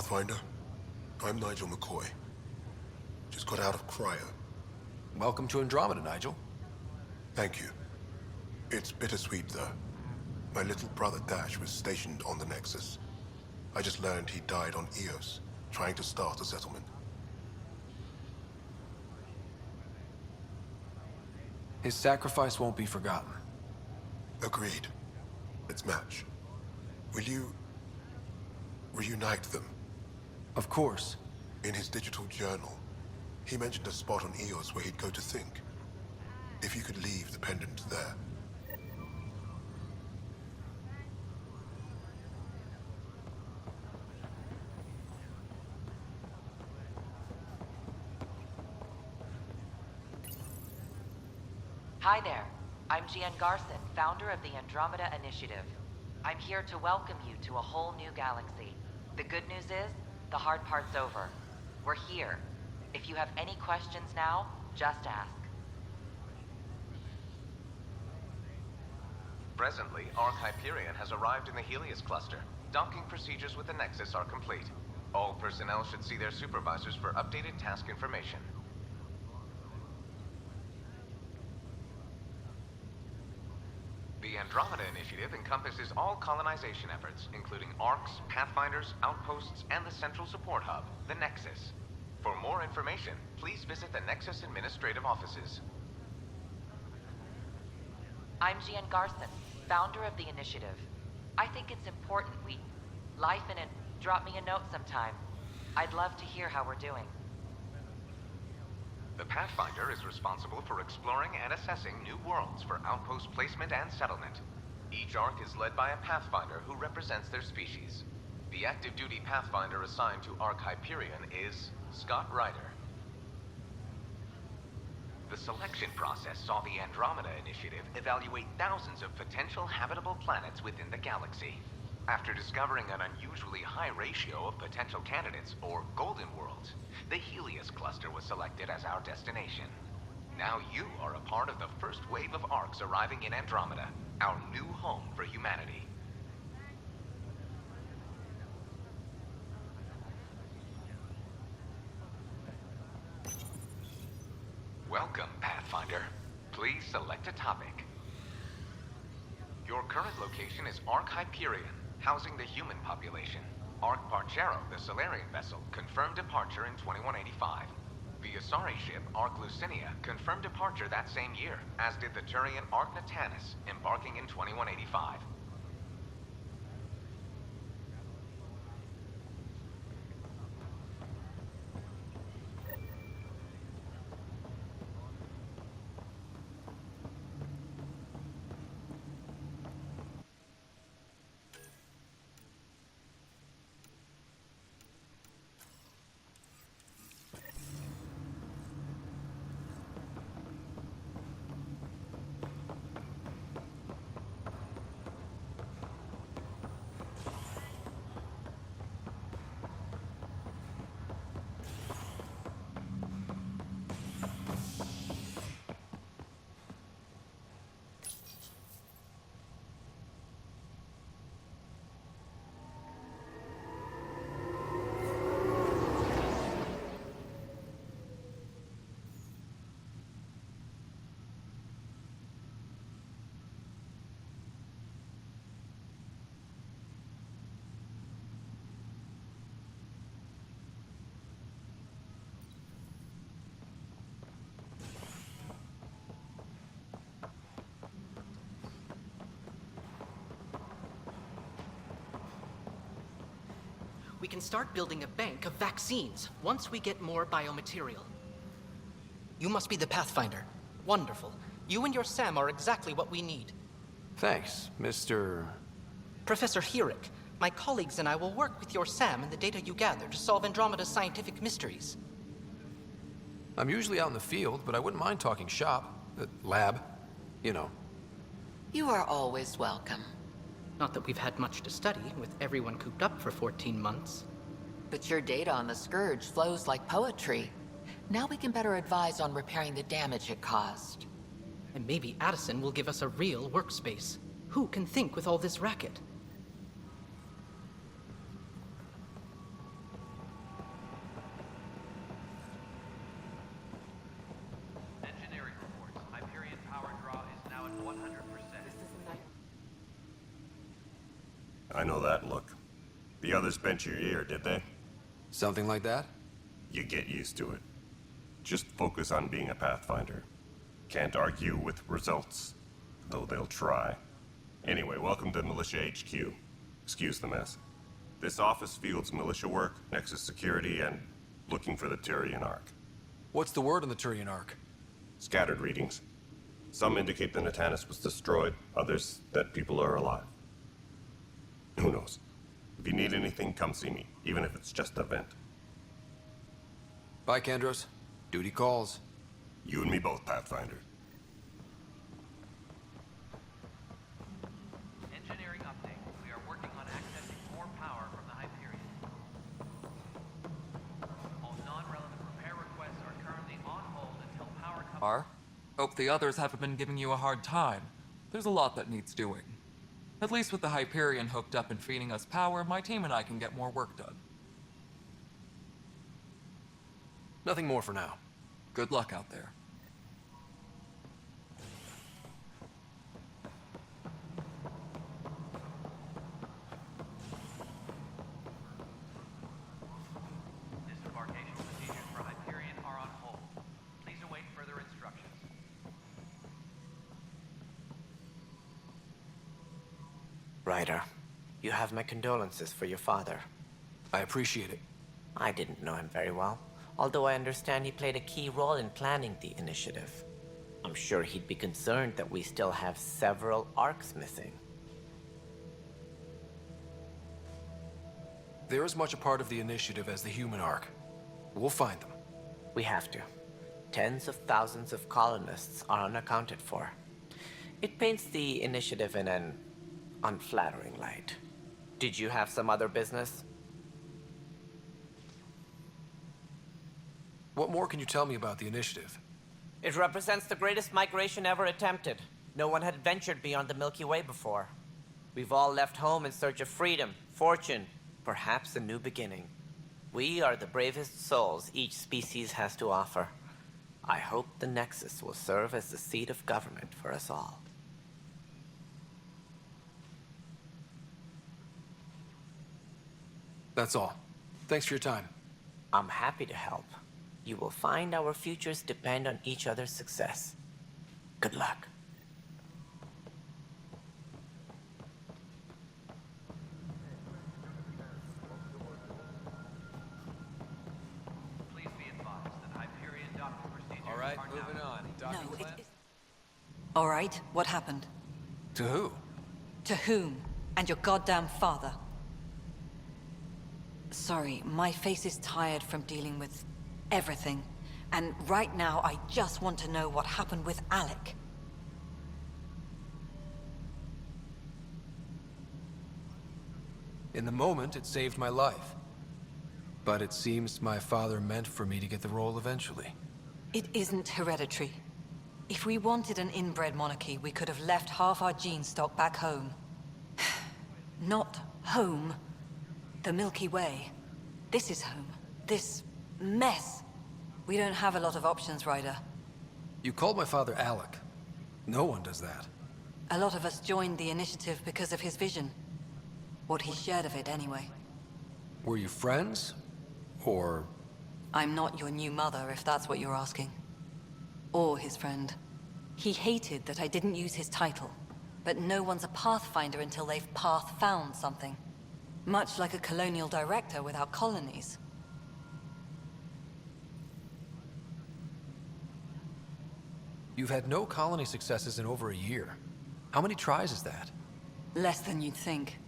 Pathfinder. I'm Nigel McCoy. Just got out of cryo. Welcome to Andromeda, Nigel. Thank you. It's bittersweet, though. My little brother Dash was stationed on the Nexus. I just learned he died on Eos, trying to start a settlement. His sacrifice won't be forgotten. Agreed. Let's match. Will you reunite them? Of course. In his digital journal, he mentioned a spot on Eos where he'd go to think. If you could leave the pendant there. Hi there. I'm Gian Garson, founder of the Andromeda Initiative. I'm here to welcome you to a whole new galaxy. The good news is, the hard part's over. We're here. If you have any questions now, just ask. Presently, Ark Hyperion has arrived in the Helios cluster. Docking procedures with the Nexus are complete. All personnel should see their supervisors for updated task information. The Andromeda Initiative encompasses all colonization efforts, including Arks, Pathfinders, outposts, and the central support hub, the Nexus. For more information, please visit the Nexus administrative offices. I'm Gian Garson, founder of the Initiative. I think it's important we life in it. Drop me a note sometime. I'd love to hear how we're doing. The Pathfinder is responsible for exploring and assessing new worlds for outpost placement and settlement. Each Ark is led by a Pathfinder who represents their species. The active duty Pathfinder assigned to Ark Hyperion is Scott Ryder. The selection process saw the Andromeda Initiative evaluate thousands of potential habitable planets within the galaxy. After discovering an unusually high ratio of potential candidates, or golden worlds, the Helios cluster was selected as our destination. Now you are a part of the first wave of Arks arriving in Andromeda, our new home for humanity. Welcome, Pathfinder. Please select a topic. Your current location is Ark Hyperion, housing the human population. Ark Parchero, the Solarian vessel, confirmed departure in 2185. The Asari ship, Ark Lucinia, confirmed departure that same year, as did the Turian Ark Natanus, embarking in 2185. We can start building a bank of vaccines once we get more biomaterial. You must be the Pathfinder. Wonderful. You and your Sam are exactly what we need. Thanks, Mr. Professor Herrick, my colleagues and I will work with your Sam and the data you gather to solve Andromeda's scientific mysteries. I'm usually out in the field, but I wouldn't mind talking shop. Lab. You know. You are always welcome. Not that we've had much to study, with everyone cooped up for 14 months. But your data on the Scourge flows like poetry. Now we can better advise on repairing the damage it caused. And maybe Addison will give us a real workspace. Who can think with all this racket? I know that look. The others bent your ear, did they? Something like that? You get used to it. Just focus on being a Pathfinder. Can't argue with results, though they'll try. Anyway, welcome to Militia HQ. Excuse the mess. This office fields militia work, Nexus security, and looking for the Tyrian Ark. What's the word on the Turian Ark? Scattered readings. Some indicate the Natanus was destroyed, others that people are alive. Who knows? If you need anything, come see me, even if it's just a vent. Bye, Kandros. Duty calls. You and me both, Pathfinder. Engineering update. We are working on accessing more power from the Hyperion. All non-relevant repair requests are currently on hold until power comes. Hope the others haven't been giving you a hard time. There's a lot that needs doing. At least with the Hyperion hooked up and feeding us power, my team and I can get more work done. Nothing more for now. Good luck out there. Disembarkation procedures for Hyperion are on hold. Please await further instructions. Ryder, you have my condolences for your father. I appreciate it. I didn't know him very well, although I understand he played a key role in planning the initiative. I'm sure he'd be concerned that we still have several arcs missing. They're as much a part of the initiative as the human Ark. We'll find them. We have to. Tens of thousands of colonists are unaccounted for. It paints the initiative in an unflattering light. Did you have some other business? What more can you tell me about the initiative? It represents the greatest migration ever attempted. No one had ventured beyond the Milky Way before. We've all left home in search of freedom, fortune, perhaps a new beginning. We are the bravest souls each species has to offer. I hope the Nexus will serve as the seat of government for us all. That's all. Thanks for your time. I'm happy to help. You will find our futures depend on each other's success. Good luck. Please be advised that Hyperion docking procedures All right, are now moving on. Docking No, plan? All right, what happened? To who? To whom? And your goddamn father. Sorry, my face is tired from dealing with everything. And right now, I just want to know what happened with Alec. In the moment, it saved my life. But it seems my father meant for me to get the role eventually. It isn't hereditary. If we wanted an inbred monarchy, we could have left half our gene stock back home. Not home. The Milky Way. This is home. This mess. We don't have a lot of options, Ryder. You called my father Alec. No one does that. A lot of us joined the initiative because of his vision. What he shared of it, anyway. Were you friends? Or... I'm not your new mother, if that's what you're asking. Or his friend. He hated that I didn't use his title. But no one's a Pathfinder until they've path-found something. Much like a colonial director without colonies. You've had no colony successes in over a year. How many tries is that? Less than you'd think.